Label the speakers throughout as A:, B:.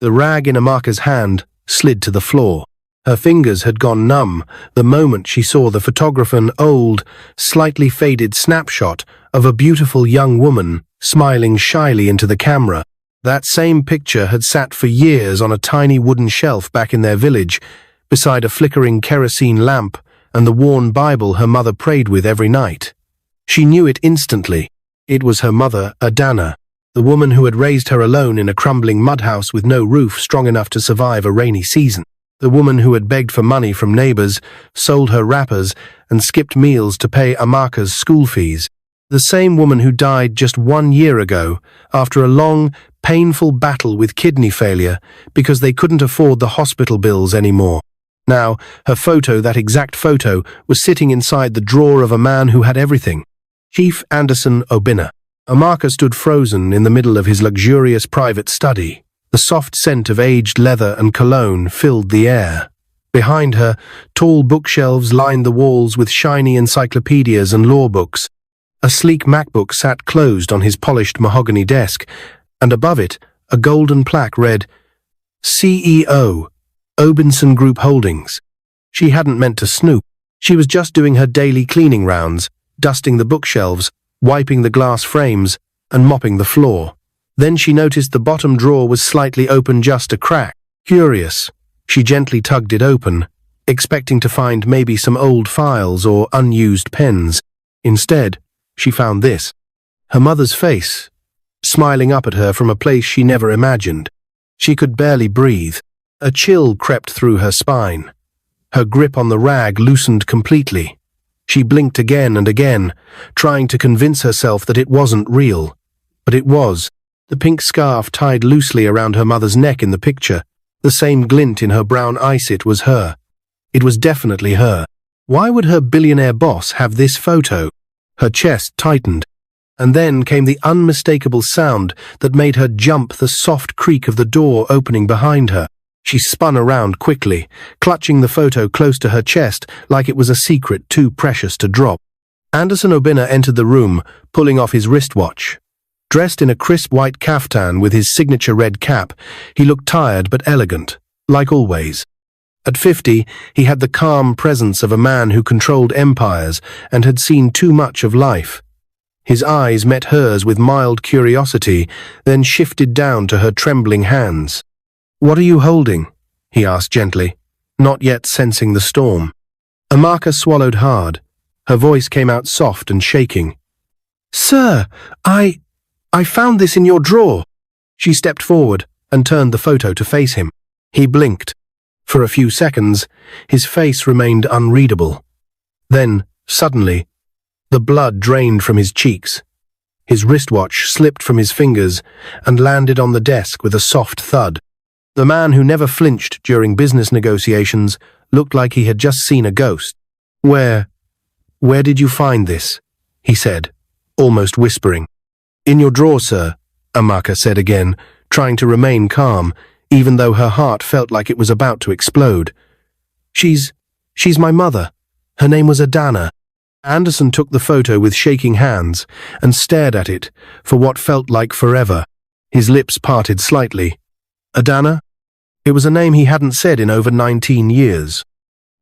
A: The rag in Amaka's hand slid to the floor. Her fingers had gone numb the moment she saw the photographer, an old, slightly faded snapshot of a beautiful young woman smiling shyly into the camera. That same picture had sat for years on a tiny wooden shelf back in their village, beside a flickering kerosene lamp and the worn Bible her mother prayed with every night. She knew it instantly. It was her mother, Adana, the woman who had raised her alone in a crumbling mud house with no roof strong enough to survive a rainy season. The woman who had begged for money from neighbors, sold her wrappers, and skipped meals to pay Amaka's school fees. The same woman who died just 1 year ago after a long, painful battle with kidney failure because they couldn't afford the hospital bills anymore. Now, her photo, that exact photo, was sitting inside the drawer of a man who had everything. Chief Anderson Obinna. Amaka stood frozen in the middle of his luxurious private study. The soft scent of aged leather and cologne filled the air. Behind her, tall bookshelves lined the walls with shiny encyclopedias and law books. A sleek MacBook sat closed on his polished mahogany desk, and above it, a golden plaque read, CEO, Obinson Group Holdings. She hadn't meant to snoop. She was just doing her daily cleaning rounds, dusting the bookshelves, wiping the glass frames, and mopping the floor. Then she noticed the bottom drawer was slightly open, just a crack. Curious, she gently tugged it open, expecting to find maybe some old files or unused pens. Instead, she found this. Her mother's face, smiling up at her from a place she never imagined. She could barely breathe. A chill crept through her spine. Her grip on the rag loosened completely. She blinked again and again, trying to convince herself that it wasn't real. But it was. The pink scarf tied loosely around her mother's neck in the picture, the same glint in her brown eyes, it was her. It was definitely her. Why would her billionaire boss have this photo? Her chest tightened, and then came the unmistakable sound that made her jump, the soft creak of the door opening behind her. She spun around quickly, clutching the photo close to her chest like it was a secret too precious to drop. Anderson Obinna entered the room, pulling off his wristwatch. Dressed in a crisp white caftan with his signature red cap, he looked tired but elegant, like always. At 50, he had the calm presence of a man who controlled empires and had seen too much of life. His eyes met hers with mild curiosity, then shifted down to her trembling hands. "What are you holding?" he asked gently, not yet sensing the storm. Amaka swallowed hard. Her voice came out soft and shaking. "Sir, I found this in your drawer." She stepped forward and turned the photo to face him. He blinked. For a few seconds, his face remained unreadable. Then, suddenly, the blood drained from his cheeks. His wristwatch slipped from his fingers and landed on the desk with a soft thud. The man who never flinched during business negotiations looked like he had just seen a ghost. Where did you find this?" he said, almost whispering. "In your drawer, sir," Amaka said again, trying to remain calm, even though her heart felt like it was about to explode. She's my mother. Her name was Adana." Anderson took the photo with shaking hands and stared at it for what felt like forever. His lips parted slightly. Adana? It was a name he hadn't said in over 19 years.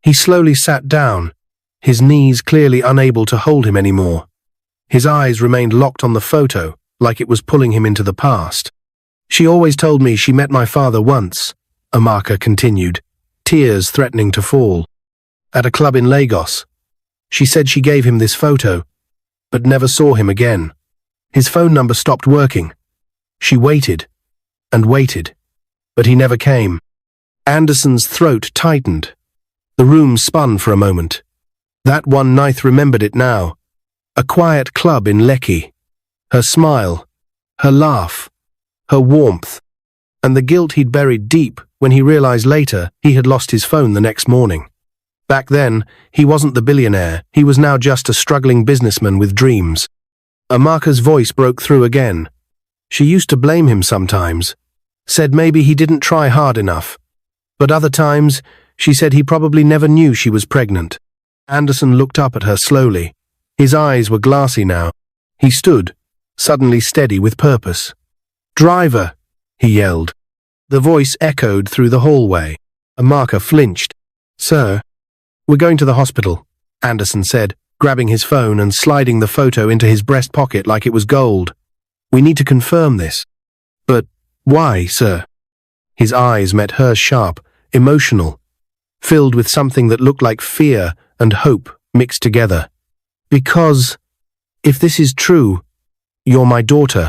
A: He slowly sat down, his knees clearly unable to hold him anymore. His eyes remained locked on the photo, like it was pulling him into the past. "She always told me she met my father once," Amaka continued, tears threatening to fall. "At a club in Lagos. She said she gave him this photo, but never saw him again. His phone number stopped working. She waited and waited, but he never came." Anderson's throat tightened. The room spun for a moment. That one night remembered it now. A quiet club in Lekki. Her smile, her laugh, her warmth, and the guilt he'd buried deep when he realized later he had lost his phone the next morning. Back then, he wasn't the billionaire. He was now just a struggling businessman with dreams. Amaka's voice broke through again. She used to blame him sometimes, said maybe he didn't try hard enough. But other times, she said he probably never knew she was pregnant. Anderson looked up at her slowly. His eyes were glassy now. He stood, suddenly steady with purpose. "Driver," he yelled. The voice echoed through the hallway. Amaka flinched. "Sir, we're going to the hospital," Anderson said, grabbing his phone and sliding the photo into his breast pocket like it was gold. "We need to confirm this." "But why, sir?" His eyes met hers sharp, emotional, filled with something that looked like fear and hope mixed together. "Because, if this is true, you're my daughter."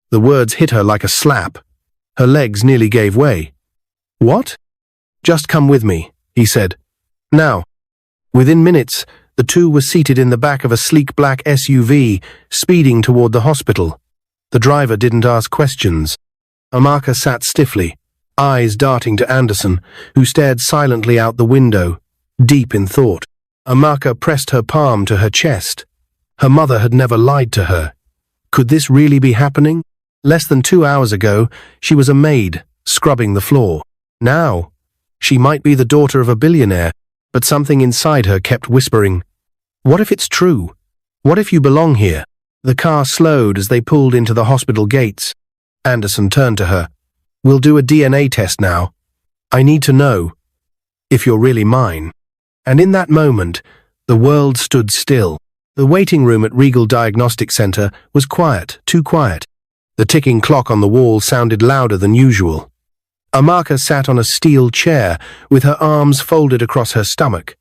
A: The words hit her like a slap. Her legs nearly gave way. "What?" "Just come with me," he said. "Now." Within minutes, the two were seated in the back of a sleek black SUV, speeding toward the hospital. The driver didn't ask questions. Amaka sat stiffly, eyes darting to Anderson, who stared silently out the window, deep in thought. Amaka pressed her palm to her chest. Her mother had never lied to her. Could this really be happening? Less than 2 hours ago, she was a maid, scrubbing the floor. Now, she might be the daughter of a billionaire, but something inside her kept whispering, "What if it's true? What if you belong here?" The car slowed as they pulled into the hospital gates. Anderson turned to her. "We'll do a DNA test now. I need to know if you're really mine." And in that moment, the world stood still. The waiting room at Regal Diagnostic Center was quiet, too quiet. The ticking clock on the wall sounded louder than usual. Amaka sat on a steel chair with her arms folded across her stomach,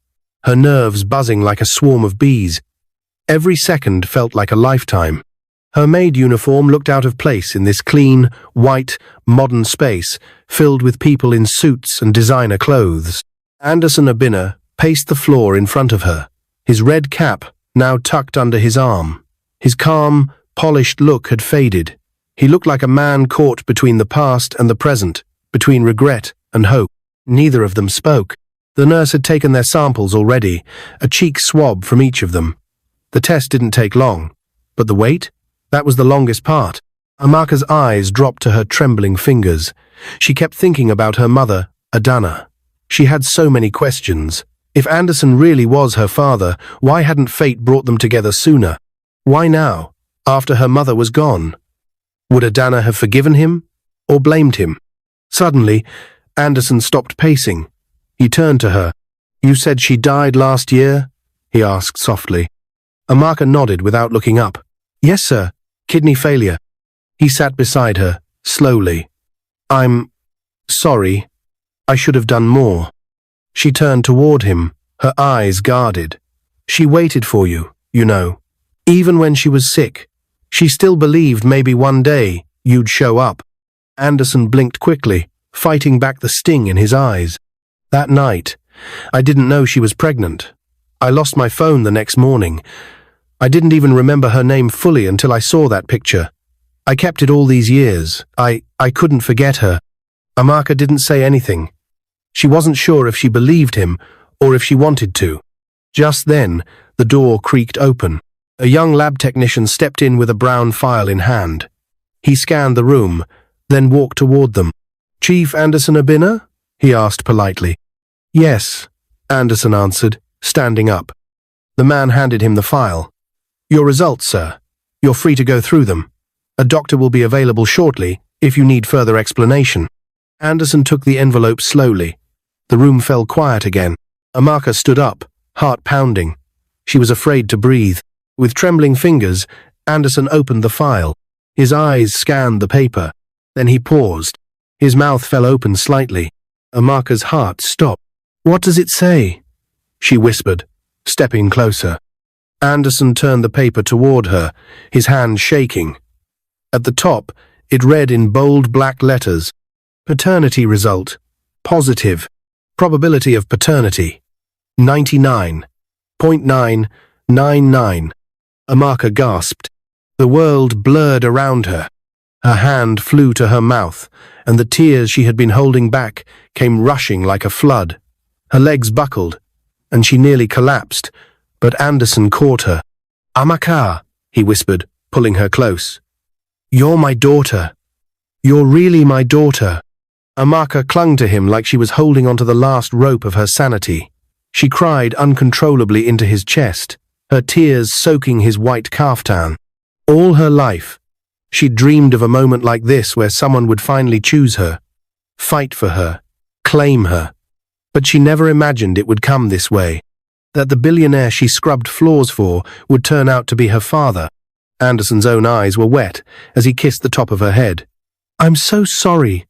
A: her nerves buzzing like a swarm of bees. Every second felt like a lifetime. Her maid uniform looked out of place in this clean, white, modern space filled with people in suits and designer clothes. Anderson Abinna paced the floor in front of her, his red cap now tucked under his arm. His calm, polished look had faded. He looked like a man caught between the past and the present, between regret and hope. Neither of them spoke. The nurse had taken their samples already, a cheek swab from each of them. The test didn't take long, but the wait? That was the longest part. Amaka's eyes dropped to her trembling fingers. She kept thinking about her mother, Adana. She had so many questions. If Anderson really was her father, why hadn't fate brought them together sooner? Why now, after her mother was gone? Would Adana have forgiven him or blamed him? Suddenly, Anderson stopped pacing. He turned to her. "You said she died last year?" he asked softly. Amaka nodded without looking up. "Yes, sir. Kidney failure." He sat beside her, slowly. "I'm sorry. I should have done more." She turned toward him, her eyes guarded. "She waited for you, you know. Even when she was sick, she still believed maybe one day you'd show up." Anderson blinked quickly, fighting back the sting in his eyes. "That night, I didn't know she was pregnant. I lost my phone the next morning. I didn't even remember her name fully until I saw that picture. I kept it all these years. I couldn't forget her." Amaka didn't say anything. She wasn't sure if she believed him or if she wanted to. Just then, the door creaked open. A young lab technician stepped in with a brown file in hand. He scanned the room, then walked toward them. "Chief Anderson Abinna?" he asked politely. "Yes," Anderson answered, standing up. The man handed him the file. "Your results, sir. You're free to go through them. A doctor will be available shortly if you need further explanation." Anderson took the envelope slowly. The room fell quiet again. Amaka stood up, heart pounding. She was afraid to breathe. With trembling fingers, Anderson opened the file. His eyes scanned the paper. Then he paused. His mouth fell open slightly. Amaka's heart stopped. "What does it say?" she whispered, stepping closer. Anderson turned the paper toward her, his hand shaking. At the top, it read in bold black letters, "Paternity result, positive, probability of paternity, 99.999. Amaka gasped. The world blurred around her. Her hand flew to her mouth, and the tears she had been holding back came rushing like a flood. Her legs buckled, and she nearly collapsed, but Anderson caught her. "Amaka," he whispered, pulling her close. "You're my daughter. You're really my daughter." Amaka clung to him like she was holding onto the last rope of her sanity. She cried uncontrollably into his chest, her tears soaking his white kaftan. All her life, she'd dreamed of a moment like this where someone would finally choose her. fight for her, claim her. But she never imagined it would come this way, that the billionaire she scrubbed floors for would turn out to be her father. Anderson's own eyes were wet as he kissed the top of her head. "I'm so sorry,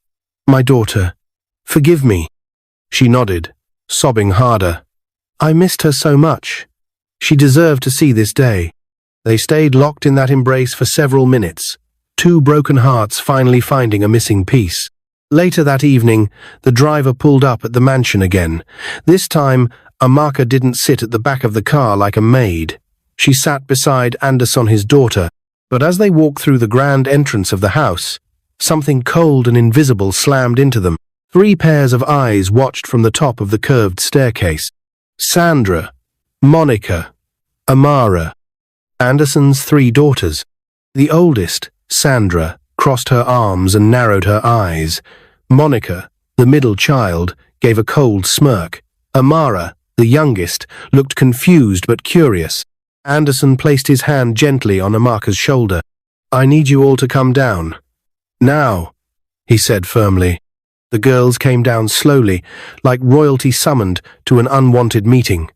A: my daughter. Forgive me." She nodded, sobbing harder. "I missed her so much. She deserved to see this day." They stayed locked in that embrace for several minutes, two broken hearts finally finding a missing piece. Later that evening, the driver pulled up at the mansion again. This time, Amaka didn't sit at the back of the car like a maid. She sat beside Anderson, his daughter, but as they walked through the grand entrance of the house, something cold and invisible slammed into them. 3 pairs of eyes watched from the top of the curved staircase. Sandra, Monica, Amara, Anderson's 3 daughters. The oldest, Sandra, crossed her arms and narrowed her eyes. Monica, the middle child, gave a cold smirk. Amara, the youngest, looked confused but curious. Anderson placed his hand gently on Amaka's shoulder. "I need you all to come down. Now," he said firmly. The girls came down slowly, like royalty summoned to an unwanted meeting.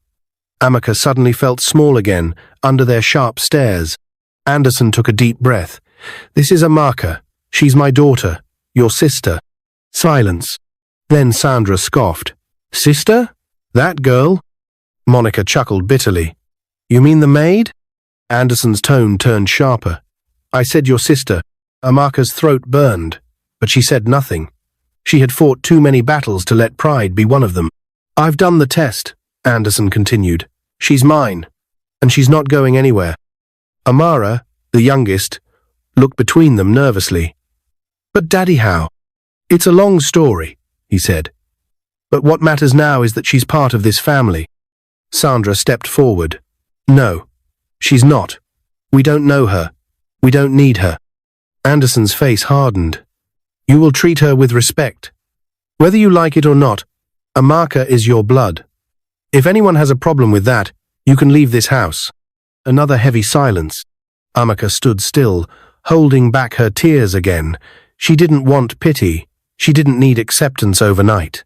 A: Amaka suddenly felt small again, under their sharp stares. Anderson took a deep breath. "This is Amaka. She's my daughter, your sister." Silence. Then Sandra scoffed. "Sister? That girl?" Monica chuckled bitterly. "You mean the maid?" Anderson's tone turned sharper. "I said your sister." Amaka's throat burned, but she said nothing. She had fought too many battles to let pride be one of them. "I've done the test," Anderson continued. "She's mine, and she's not going anywhere." Amara, the youngest, looked between them nervously. "But Daddy, how?" "It's a long story," he said. "But what matters now is that she's part of this family." Sandra stepped forward. "No, she's not. We don't know her. We don't need her." Anderson's face hardened. "You will treat her with respect. Whether you like it or not, Amaka is your blood. If anyone has a problem with that, you can leave this house." Another heavy silence. Amaka stood still, holding back her tears again. She didn't want pity. She didn't need acceptance overnight.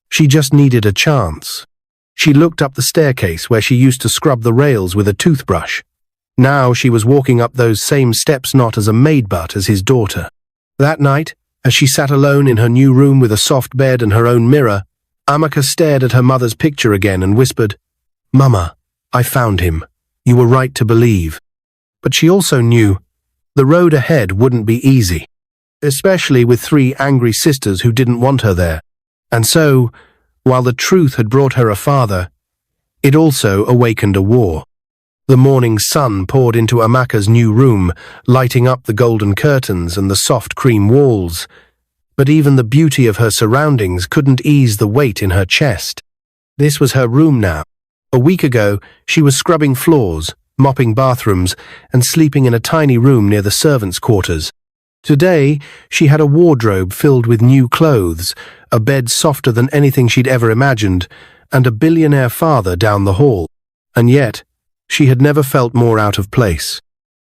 A: She just needed a chance. She looked up the staircase where she used to scrub the rails with a toothbrush. Now she was walking up those same steps not as a maid but as his daughter. That night, as she sat alone in her new room with a soft bed and her own mirror, Amaka stared at her mother's picture again and whispered, "Mama, I found him. You were right to believe." But she also knew the road ahead wouldn't be easy, especially with 3 angry sisters who didn't want her there. And so, while the truth had brought her a father, it also awakened a war. The morning sun poured into Amaka's new room, lighting up the golden curtains and the soft cream walls. But even the beauty of her surroundings couldn't ease the weight in her chest. This was her room now. A week ago, she was scrubbing floors, mopping bathrooms, and sleeping in a tiny room near the servants' quarters. Today, she had a wardrobe filled with new clothes, a bed softer than anything she'd ever imagined, and a billionaire father down the hall. And yet, she had never felt more out of place.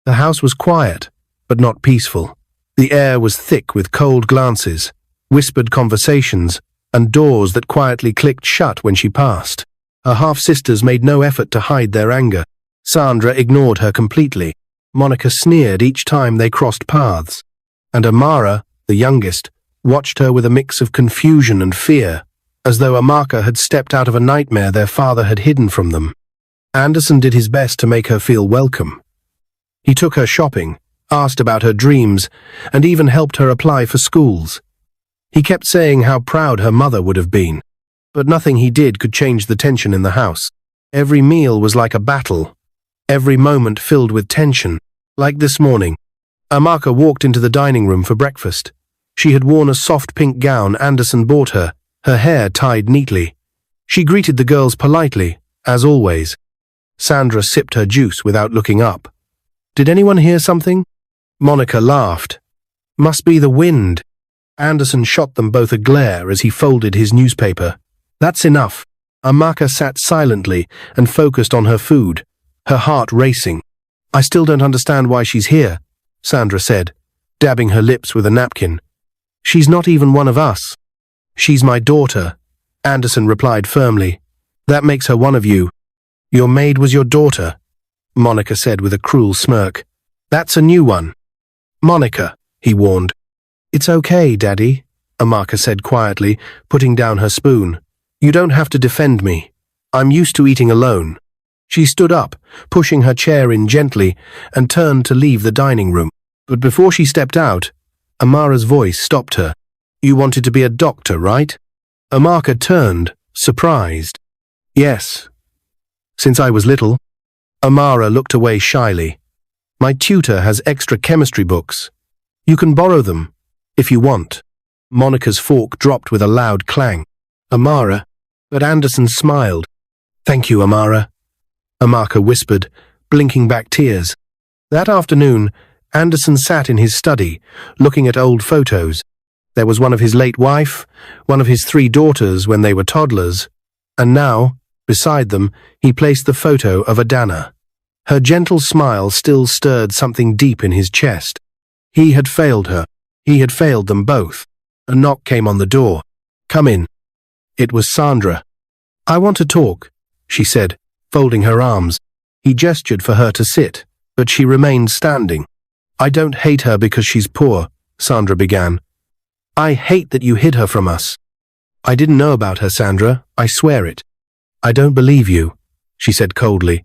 A: The house was quiet, but not peaceful. The air was thick with cold glances, whispered conversations, and doors that quietly clicked shut when she passed. Her half-sisters made no effort to hide their anger. Sandra ignored her completely. Monica sneered each time they crossed paths. And Amara, the youngest, watched her with a mix of confusion and fear, as though Amaka had stepped out of a nightmare their father had hidden from them. Anderson did his best to make her feel welcome. He took her shopping, asked about her dreams, and even helped her apply for schools. He kept saying how proud her mother would have been, but nothing he did could change the tension in the house. Every meal was like a battle, every moment filled with tension. Like this morning, Amaka walked into the dining room for breakfast. She had worn a soft pink gown Anderson bought her, her hair tied neatly. She greeted the girls politely, as always. Sandra sipped her juice without looking up. "Did anyone hear something?" Monica laughed. "Must be the wind." Anderson shot them both a glare as he folded his newspaper. "That's enough." Amaka sat silently and focused on her food, her heart racing. "I still don't understand why she's here," Sandra said, dabbing her lips with a napkin. "She's not even one of us." She's my daughter, Anderson replied firmly. That makes her one of you. Your maid was your daughter, Monica said with a cruel smirk. That's a new one. Monica, he warned. It's okay, Daddy, Amaka said quietly, putting down her spoon. You don't have to defend me. I'm used to eating alone. She stood up, pushing her chair in gently, and turned to leave the dining room. But before she stepped out, Amara's voice stopped her. You wanted to be a doctor, right? Amaka turned, surprised. Yes. Since I was little. Amara looked away shyly. My tutor has extra chemistry books. You can borrow them, if you want. Monica's fork dropped with a loud clang. Amara, but Anderson smiled. Thank you, Amara, Amaka whispered, blinking back tears. That afternoon, Anderson sat in his study, looking at old photos. There was one of his late wife, one of his 3 daughters when they were toddlers, and now, beside them, he placed the photo of Adana. Her gentle smile still stirred something deep in his chest. He had failed her. He had failed them both. A knock came on the door. Come in. It was Sandra. I want to talk, she said, folding her arms. He gestured for her to sit, but she remained standing. I don't hate her because she's poor, Sandra began. I hate that you hid her from us. I didn't know about her, Sandra, I swear it. I don't believe you, she said coldly.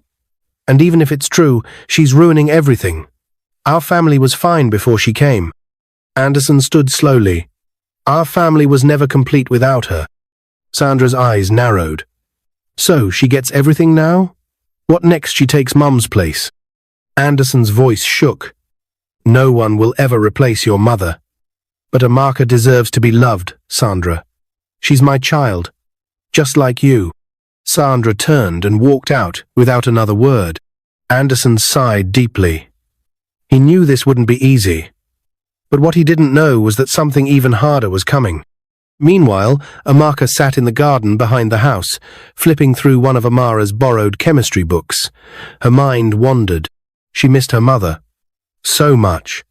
A: And even if it's true, she's ruining everything. Our family was fine before she came. Anderson stood slowly. Our family was never complete without her. Sandra's eyes narrowed. So, she gets everything now? What next she takes Mum's place? Anderson's voice shook. No one will ever replace your mother. But Amaka deserves to be loved, Sandra. She's my child, just like you. Sandra turned and walked out without another word. Anderson sighed deeply. He knew this wouldn't be easy. But what he didn't know was that something even harder was coming. Meanwhile, Amaka sat in the garden behind the house, flipping through one of Amara's borrowed chemistry books. Her mind wandered. She missed her mother. So much.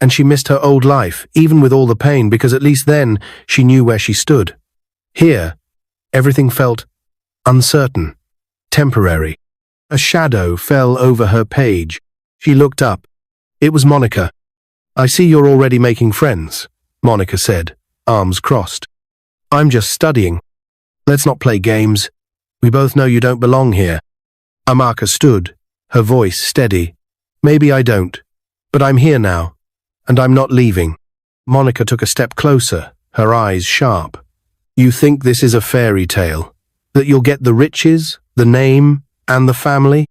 A: And she missed her old life, even with all the pain, because at least then she knew where she stood. Here, everything felt uncertain, temporary. A shadow fell over her page. She looked up. It was Monica. I see you're already making friends, Monica said, arms crossed. I'm just studying. Let's not play games. We both know you don't belong here. Amaka stood, her voice steady. Maybe I don't, but I'm here now, and I'm not leaving. Monica took a step closer, her eyes sharp. You think this is a fairy tale? That you'll get the riches, the name, and the family?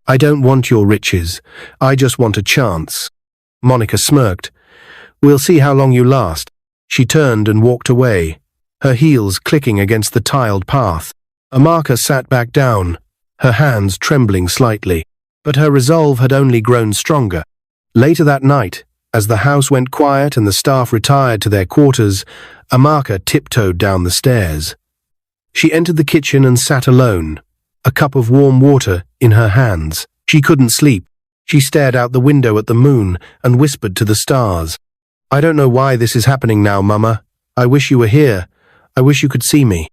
A: I don't want your riches. I just want a chance. Monica smirked. We'll see how long you last. She turned and walked away, her heels clicking against the tiled path. Amaka sat back down, her hands trembling slightly, but her resolve had only grown stronger. Later that night, as the house went quiet and the staff retired to their quarters, Amaka tiptoed down the stairs. She entered the kitchen and sat alone, a cup of warm water in her hands. She couldn't sleep. She stared out the window at the moon and whispered to the stars. I don't know why this is happening now, Mama. I wish you were here. I wish you could see me.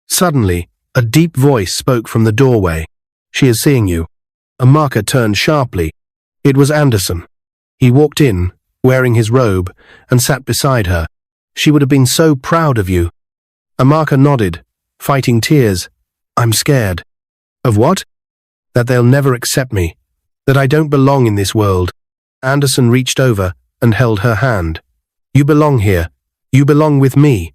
A: Suddenly, a deep voice spoke from the doorway. She is seeing you. Amaka turned sharply. It was Anderson. He walked in, wearing his robe, and sat beside her. She would have been so proud of you. Amaka nodded, fighting tears. I'm scared. Of what? That they'll never accept me. That I don't belong in this world. Anderson reached over and held her hand. You belong here. You belong with me.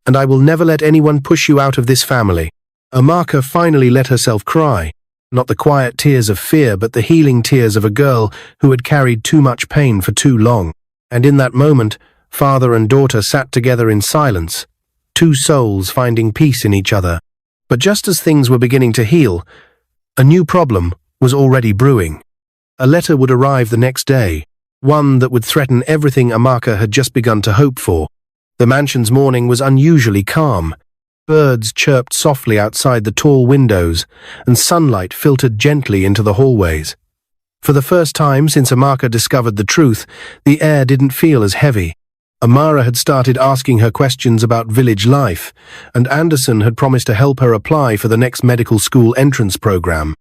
A: And I will never let anyone push you out of this family. Amaka finally let herself cry. Not the quiet tears of fear, but the healing tears of a girl who had carried too much pain for too long. And in that moment, father and daughter sat together in silence, two souls finding peace in each other. But just as things were beginning to heal, a new problem was already brewing. A letter would arrive the next day, one that would threaten everything Amaka had just begun to hope for. The mansion's morning was unusually calm. Birds chirped softly outside the tall windows, and sunlight filtered gently into the hallways. For the first time since Amaka discovered the truth, the air didn't feel as heavy. Amara had started asking her questions about village life, and Anderson had promised to help her apply for the next medical school entrance program.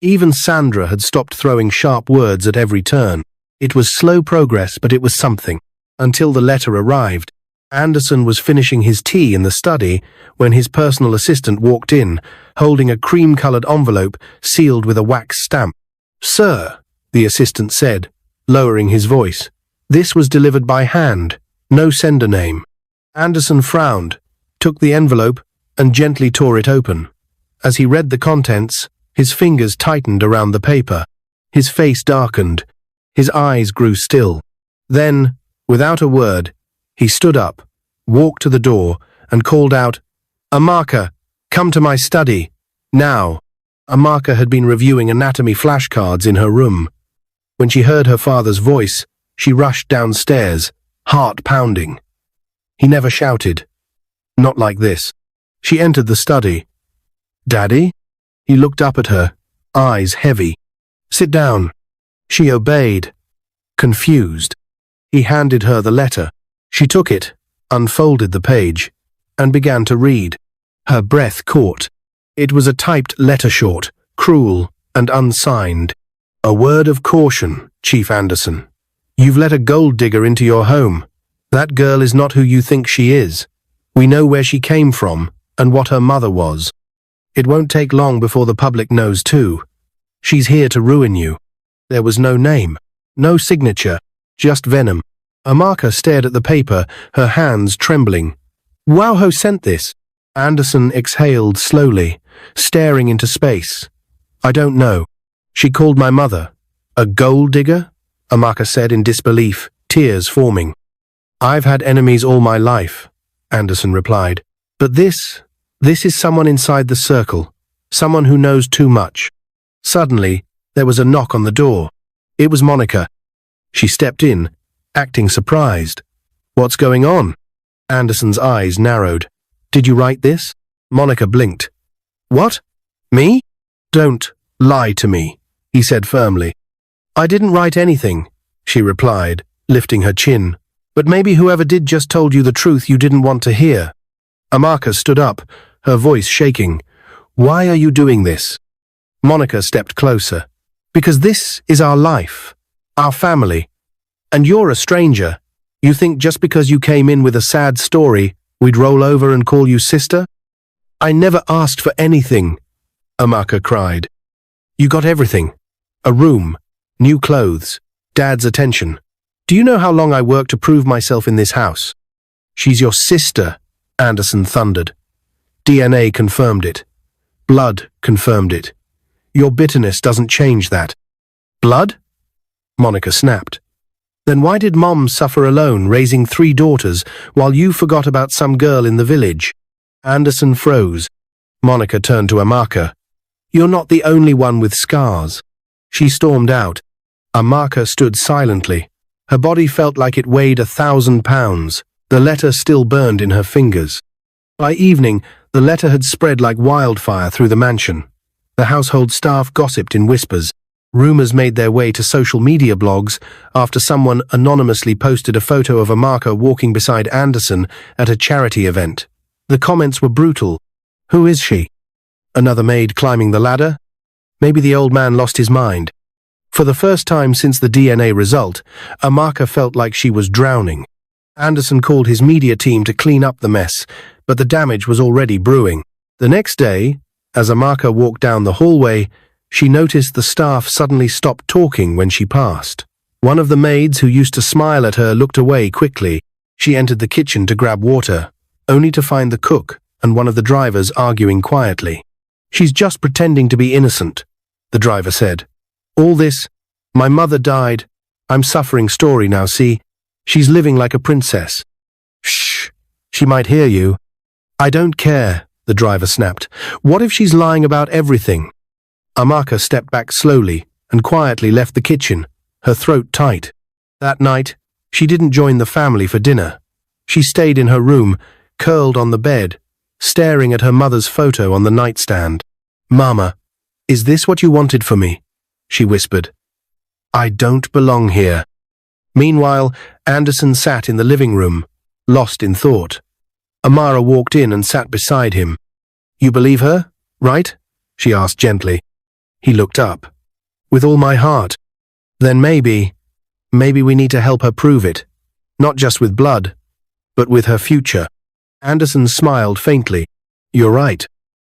A: Even Sandra had stopped throwing sharp words at every turn. It was slow progress, but it was something. Until the letter arrived. Anderson was finishing his tea in the study when his personal assistant walked in, holding a cream-colored envelope sealed with a wax stamp. "Sir," the assistant said, lowering his voice, "this was delivered by hand, no sender name." Anderson frowned, took the envelope, and gently tore it open. As he read the contents, his fingers tightened around the paper. His face darkened. His eyes grew still. Then, without a word, he stood up, walked to the door, and called out, "Amaka, come to my study, now." Amaka had been reviewing anatomy flashcards in her room. When she heard her father's voice, she rushed downstairs, heart pounding. He never shouted. Not like this. She entered the study. "Daddy?" He looked up at her, eyes heavy. "Sit down." She obeyed, confused. He handed her the letter. She took it, unfolded the page, and began to read. Her breath caught. It was a typed letter short, cruel, and unsigned. "A word of caution, Chief Anderson. You've let a gold digger into your home. That girl is not who you think she is. We know where she came from and what her mother was. It won't take long before the public knows too. She's here to ruin you." There was no name, no signature, just venom. Amaka stared at the paper, her hands trembling. "Wow, who sent this?" Anderson exhaled slowly, staring into space. "I don't know. She called my mother. A gold digger?" Amaka said in disbelief, tears forming. "I've had enemies all my life," Anderson replied. "But this is someone inside the circle, someone who knows too much." Suddenly, there was a knock on the door. It was Monica. She stepped in, acting surprised. "What's going on?" Anderson's eyes narrowed. "Did you write this?" Monica blinked. "What? Me?" "Don't lie to me," he said firmly. "I didn't write anything," she replied, lifting her chin. "But maybe whoever did just told you the truth you didn't want to hear." Amaka stood up, her voice shaking. "Why are you doing this?" Monica stepped closer. "Because this is our life, our family. And you're a stranger. You think just because you came in with a sad story, we'd roll over and call you sister?" "I never asked for anything," Amaka cried. "You got everything. A room, new clothes, Dad's attention. Do you know how long I worked to prove myself in this house?" "She's your sister," Anderson thundered. "DNA confirmed it. Blood confirmed it. Your bitterness doesn't change that." "Blood?" Monica snapped. "Then why did Mom suffer alone, raising 3 daughters, while you forgot about some girl in the village?" Anderson froze. Monica turned to Amaka. "You're not the only one with scars." She stormed out. Amaka stood silently. Her body felt like it weighed 1,000 pounds. The letter still burned in her fingers. By evening, the letter had spread like wildfire through the mansion. The household staff gossiped in whispers. Rumors made their way to social media blogs after someone anonymously posted a photo of Amaka walking beside Anderson at a charity event. The comments were brutal. "Who is she? Another maid climbing the ladder?" Maybe the old man lost his mind. For the first time since the DNA result, Amaka felt like she was drowning. Anderson called his media team to clean up the mess, but the damage was already brewing. The next day, as Amaka walked down the hallway, she noticed the staff suddenly stopped talking when she passed. One of the maids who used to smile at her looked away quickly. She entered the kitchen to grab water, only to find the cook and one of the drivers arguing quietly. "She's just pretending to be innocent," the driver said. "All this, my mother died, I'm suffering story now, see? She's living like a princess." "Shh, she might hear you." "I don't care," the driver snapped. "What if she's lying about everything?" Amaka stepped back slowly and quietly left the kitchen, her throat tight. That night, she didn't join the family for dinner. She stayed in her room, curled on the bed, staring at her mother's photo on the nightstand. "Mama, is this what you wanted for me?" she whispered. "I don't belong here." Meanwhile, Anderson sat in the living room, lost in thought. Amara walked in and sat beside him. "You believe her, right?" she asked gently. He looked up. "With all my heart." "Then maybe we need to help her prove it. Not just with blood, but with her future." Anderson smiled faintly. "You're right."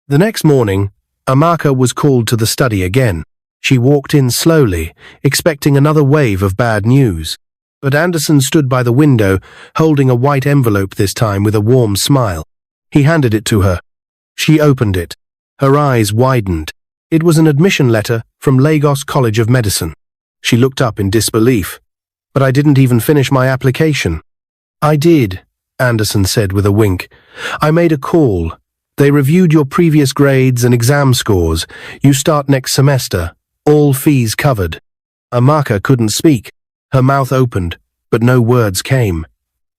A: The next morning, Amaka was called to the study again. She walked in slowly, expecting another wave of bad news. But Anderson stood by the window, holding a white envelope this time with a warm smile. He handed it to her. She opened it. Her eyes widened. It was an admission letter from Lagos College of Medicine. She looked up in disbelief. "But I didn't even finish my application." "I did," Anderson said with a wink. "I made a call. They reviewed your previous grades and exam scores. You start next semester. All fees covered." Amaka couldn't speak. Her mouth opened, but no words came.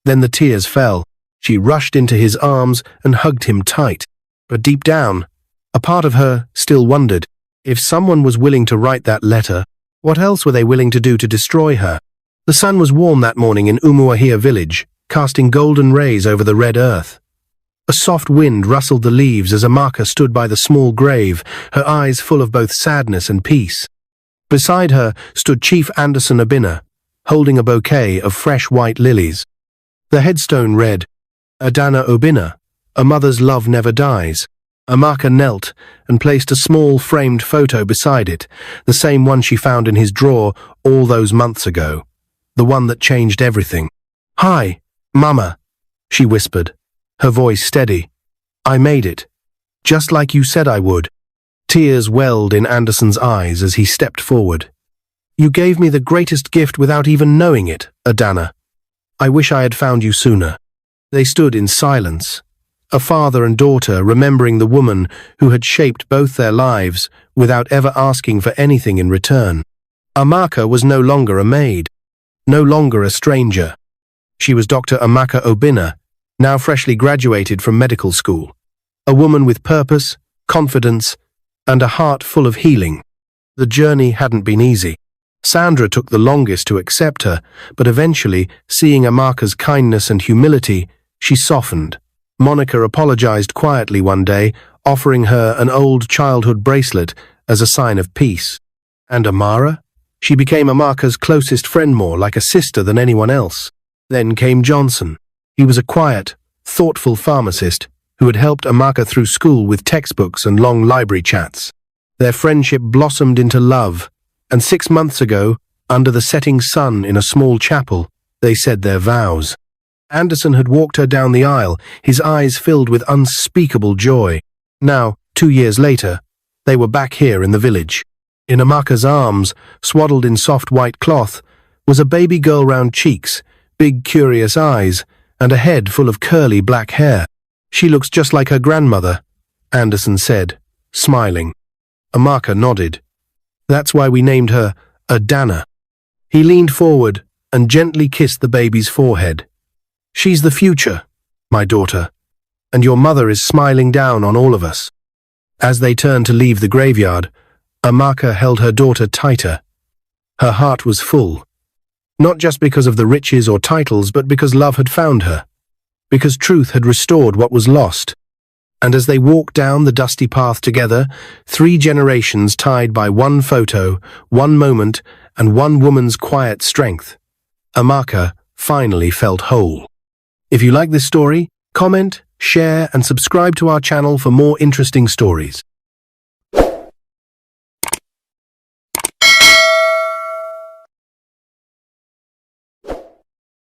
A: Then the tears fell. She rushed into his arms and hugged him tight. But deep down, a part of her still wondered, if someone was willing to write that letter, what else were they willing to do to destroy her? The sun was warm that morning in Umuahia village, casting golden rays over the red earth. A soft wind rustled the leaves as Amaka stood by the small grave, her eyes full of both sadness and peace. Beside her stood Chief Anderson Obinna, holding a bouquet of fresh white lilies. The headstone read, "Adana Obinna, a mother's love never dies." Amaka knelt and placed a small framed photo beside it, the same one she found in his drawer all those months ago, the one that changed everything. "Hi, Mama," she whispered, her voice steady. "I made it, just like you said I would." Tears welled in Anderson's eyes as he stepped forward. "You gave me the greatest gift without even knowing it, Adana. I wish I had found you sooner." They stood in silence, a father and daughter remembering the woman who had shaped both their lives without ever asking for anything in return. Amaka was no longer a maid, no longer a stranger. She was Dr. Amaka Obinna, now freshly graduated from medical school, a woman with purpose, confidence, and a heart full of healing. The journey hadn't been easy. Sandra took the longest to accept her, but eventually, seeing Amaka's kindness and humility, she softened. Monica apologized quietly one day, offering her an old childhood bracelet as a sign of peace. And Amara? She became Amaka's closest friend, more like a sister than anyone else. Then came Johnson. He was a quiet, thoughtful pharmacist who had helped Amaka through school with textbooks and long library chats. Their friendship blossomed into love, and 6 months ago, under the setting sun in a small chapel, they said their vows. Anderson had walked her down the aisle, his eyes filled with unspeakable joy. Now, 2 years later, they were back here in the village. In Amaka's arms, swaddled in soft white cloth, was a baby girl round cheeks, big curious eyes, and a head full of curly black hair. "She looks just like her grandmother," Anderson said, smiling. Amaka nodded. "That's why we named her Adana." He leaned forward and gently kissed the baby's forehead. "She's the future, my daughter, and your mother is smiling down on all of us." As they turned to leave the graveyard, Amaka held her daughter tighter. Her heart was full, not just because of the riches or titles, but because love had found her, because truth had restored what was lost. And as they walked down the dusty path together, 3 generations tied by one photo, one moment, and one woman's quiet strength, Amaka finally felt whole. If you like this story, comment, share, and subscribe to our channel for more interesting stories.